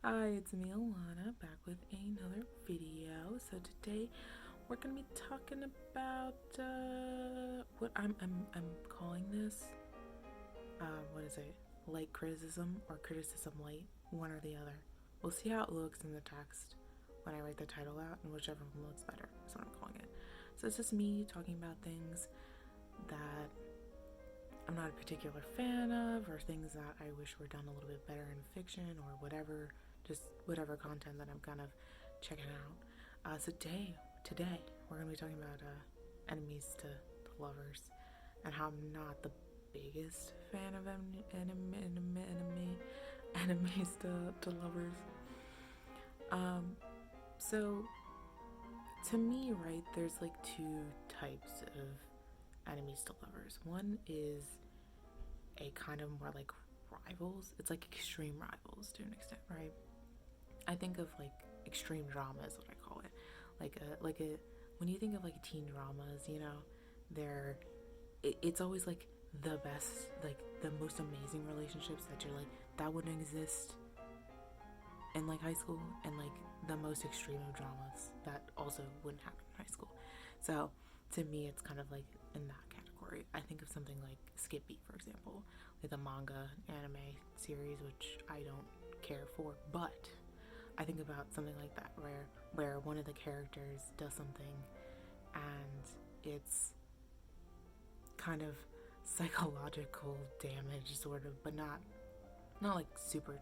Hi, it's me, Alana, back with another video. So today we're gonna be talking about what I'm calling this. What is it? Light criticism or criticism light, one or the other. We'll see how it looks in the text when I write the title out, and whichever one looks better is what I'm calling it. So it's just me talking about things that I'm not a particular fan of, or things that I wish were done a little bit better in fiction, or whatever, just whatever content that I'm kind of checking out. So today we're gonna be talking about enemies to lovers, and how I'm not the biggest fan of enemies to lovers. So to me, right, there's like two types of enemies to lovers. One is a kind of more like rivals. It's like extreme rivals to an extent, right? I think of like extreme drama is what I call it. Like a when you think of like teen dramas, they're it's always like the best, like the most amazing relationships that you're like that wouldn't exist in like high school, and like the most extreme of dramas that also wouldn't happen in high school. So to me, it's kind of like in that category. I think of something like Skippy, for example, like the manga anime series, which I don't care for, but I think about something like that where one of the characters does something and it's kind of psychological damage, sort of, but not like super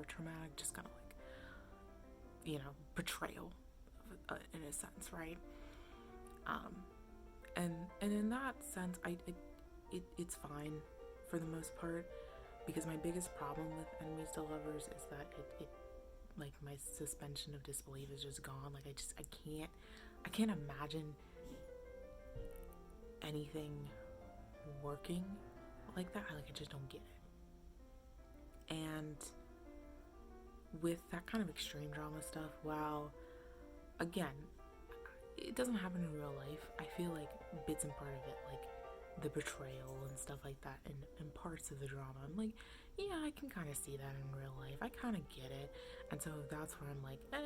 traumatic, just kind of like, betrayal, in a sense, right? Um, and in that sense, it's fine for the most part, because my biggest problem with enemies to lovers is that it like my suspension of disbelief is just gone. Like I can't imagine anything working like that. I just don't get it. And with that kind of extreme drama stuff, while again, it doesn't happen in real life, I feel like bits and part of it, like the betrayal and stuff like that, and parts of the drama, I'm like, yeah, I can kind of see that in real life. I kind of get it. And so that's where I'm like, that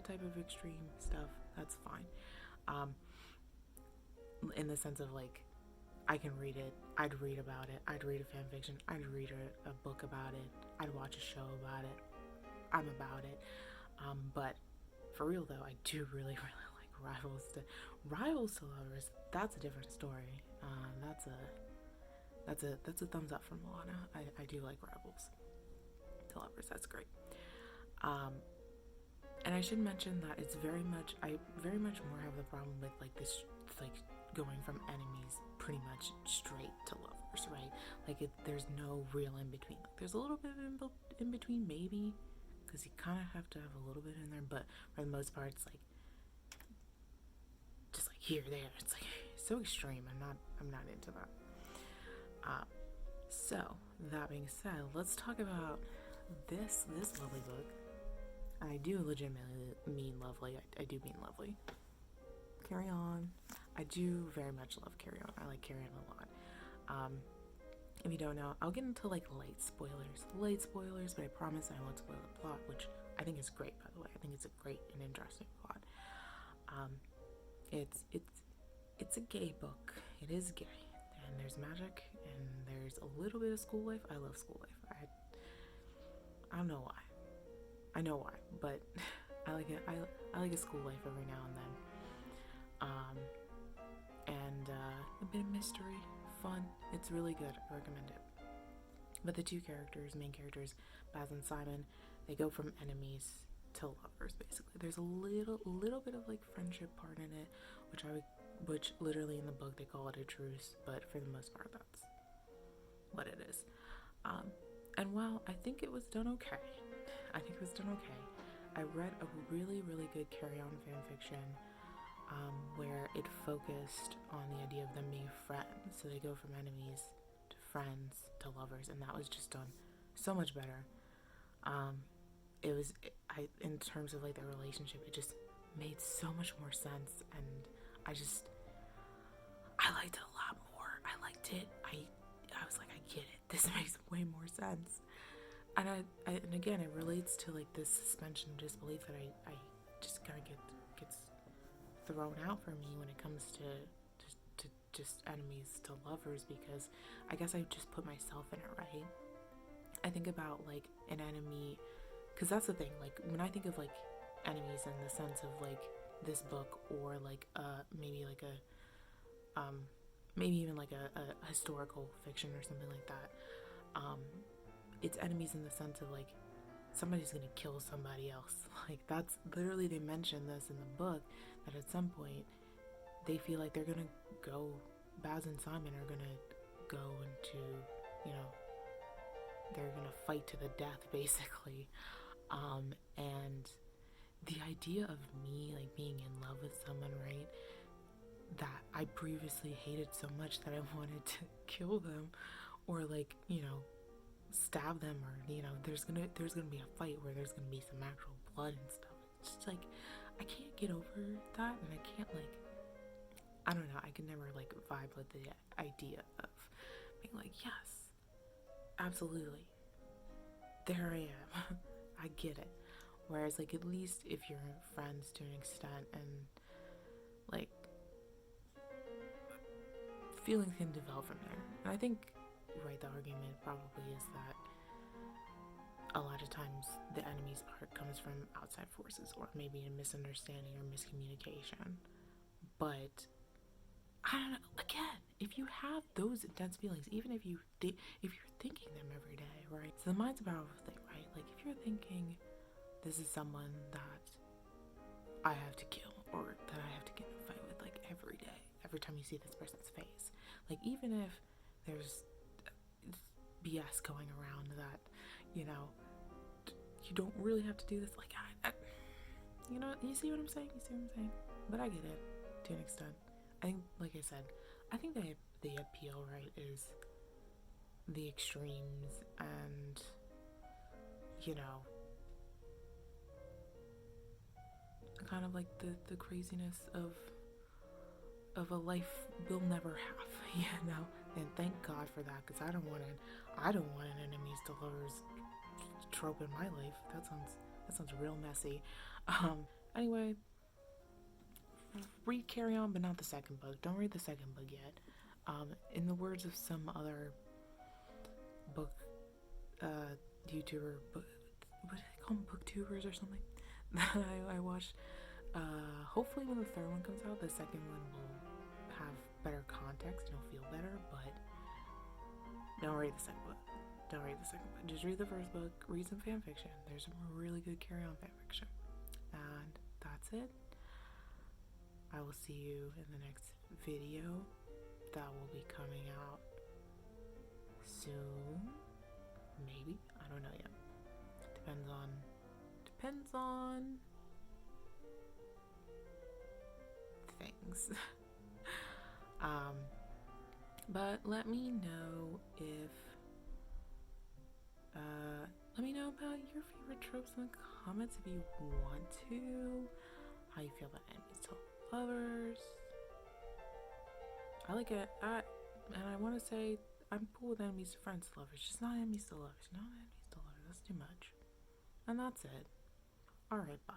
type of extreme stuff, that's fine. In the sense of like, I can read it, I'd read about it, I'd read a fan fiction, I'd read a book about it, I'd watch a show about it, I'm about it. But for real though, I do really like rivals to lovers. That's a different story. That's a thumbs up from Moana. I do like rivals to lovers. That's great. And I should mention that I very much more have the problem with like this, like going from enemies pretty much straight to lovers, right? Like there's no real in between. Like there's a little bit of in between, maybe, because you kind of have to have a little bit in there, but for the most part, it's like just like here, there. It's like so extreme. I'm not into that. So that being said, let's talk about this lovely book. I do legitimately mean lovely. I do mean lovely. Carry On. I do very much love Carry On. I like Carry On a lot. If you don't know, I'll get into like light spoilers, but I promise I won't spoil the plot, which I think is great, by the way. I think it's a great and interesting plot. It's a gay book. It is gay, and there's magic, and there's a little bit of school life. I love school life. I don't know why. I know why, but I like it. I like a school life every now and then. And a bit of mystery, fun. It's really good. I recommend it. But the two main characters, Baz and Simon, they go from enemies to lovers. Basically, there's a little bit of like friendship part in it, which literally in the book they call it a truce. But for the most part, that's what it is. And while I think it was done okay, I read a really good Carry On fan fiction, where it focused on the idea of them being friends. So they go from enemies to friends to lovers, and that was just done so much better. In terms of like their relationship, it just made so much more sense, and I liked it a lot more. I liked it. I was like, I get it. This makes way more sense. and again, it relates to like this suspension of disbelief that I just kind of gets thrown out for me when it comes to just enemies to lovers, because I guess I just put myself in it, right? I think about like an enemy, because that's the thing, like when I think of like enemies in the sense of like this book, or like maybe like maybe even like a historical fiction or something like that, it's enemies in the sense of like somebody's gonna kill somebody else. Like that's literally, they mention this in the book, that at some point they feel like they're gonna go, Baz and Simon are gonna go into, you know, they're gonna fight to the death basically. And the idea of me like being in love with someone, right, that I previously hated so much that I wanted to kill them, or like, you know, stab them, or you know, there's gonna be a fight where there's gonna be some actual blood and stuff. It's just like I can't get over that, and I can't like, I don't know, I can never like vibe with the idea of being like, yes, absolutely, there I am. I get it. Whereas like at least if you're friends to an extent, and like feelings can develop from there. And I think, right, the argument probably is that a lot of times the enemy's part comes from outside forces, or maybe a misunderstanding or miscommunication. But I don't know. Again, if you have those intense feelings, even if if you're thinking them every day, right? So the mind's a powerful thing, right? Like if you're thinking this is someone that I have to kill, or that I have to get in a fight with, like every day, every time you see this person's face, like even if there's BS going around that, you know, you don't really have to do this. Like, you know, you see what I'm saying? You see what I'm saying? But I get it to an extent. I think, like I said, I think the appeal, right, is the extremes, and, you know, kind of like the craziness of a life we'll never have, you know? And thank God for that, because I don't want an enemies to lovers trope in my life. That sounds real messy. Anyway, read Carry On, but not the second book. Don't read the second book yet. In the words of some other book YouTuber, what do they call them, booktubers or something, that I watched, hopefully when the third one comes out, the second one will have better context and it'll feel better. But don't read the second book. Don't read the second book. Just read the first book. Read some fan fiction. There's some really good Carry On fan fiction. And that's it. I will see you in the next video that will be coming out soon. Maybe. I don't know yet. Depends on things. But let me know about your favorite tropes in the comments if you want to. How you feel about enemies to lovers. I like it. And I want to say I'm cool with enemies to friends to lovers, just not enemies to lovers. Not enemies to lovers. That's too much. And that's it. Alright, bye.